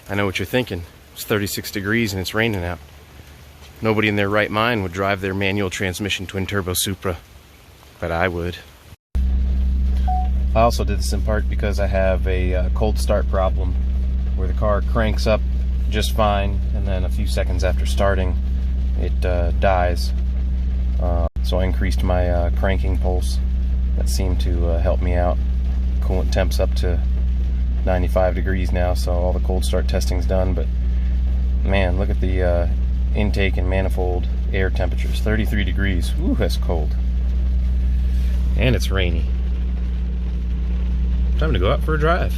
I know what you're thinking. It's 36 degrees and it's raining out. Nobody in their right mind would drive their manual transmission twin-turbo Supra, but I would. I also did this in part because I have a cold start problem where the car cranks up just fine and then a few seconds after starting it dies. So I increased my cranking pulse. That seemed to help me out. Coolant temp's up to 95 degrees now, so all the cold start testing's done, but man, look at the intake and manifold air temperatures. 33 degrees. Ooh, that's cold. And it's rainy. Time to go out for a drive.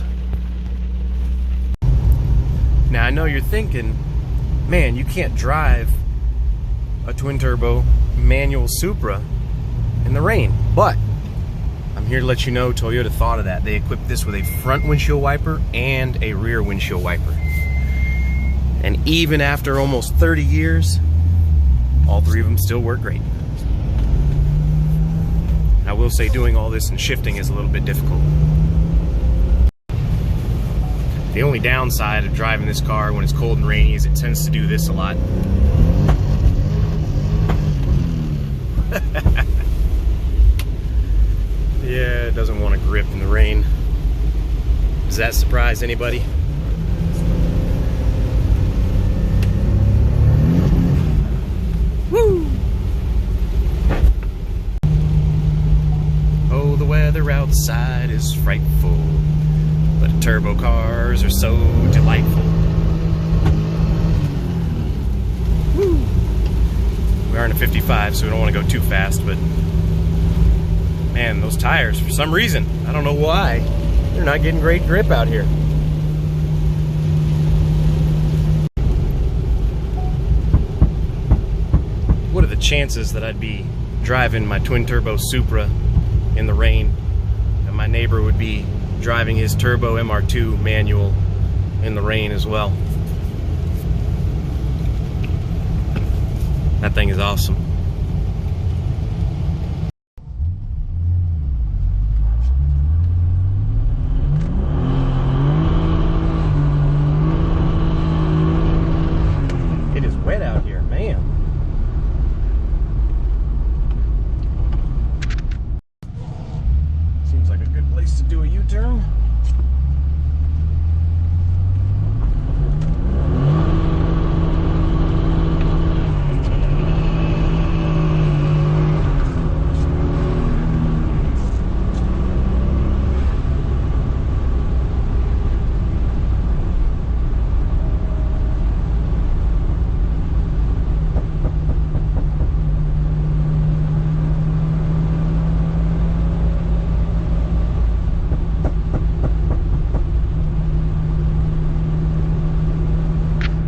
Now I know you're thinking, man, you can't drive a twin-turbo manual Supra in the rain, but I'm here to let you know Toyota thought of that. They equipped this with a front windshield wiper and a rear windshield wiper. And even after almost 30 years, all three of them still work great. I will say doing all this and shifting is a little bit difficult. The only downside of driving this car when it's cold and rainy is it tends to do this a lot. Yeah, it doesn't want to grip in the rain. Does that surprise anybody? Woo! Oh, the weather outside is frightful, but turbo cars are so delightful. Woo! We are in a 55, so we don't want to go too fast, but man, those tires, for some reason, I don't know why, they're not getting great grip out here. What are the chances that I'd be driving my twin-turbo Supra in the rain and my neighbor would be driving his turbo MR2 manual in the rain as well? That thing is awesome.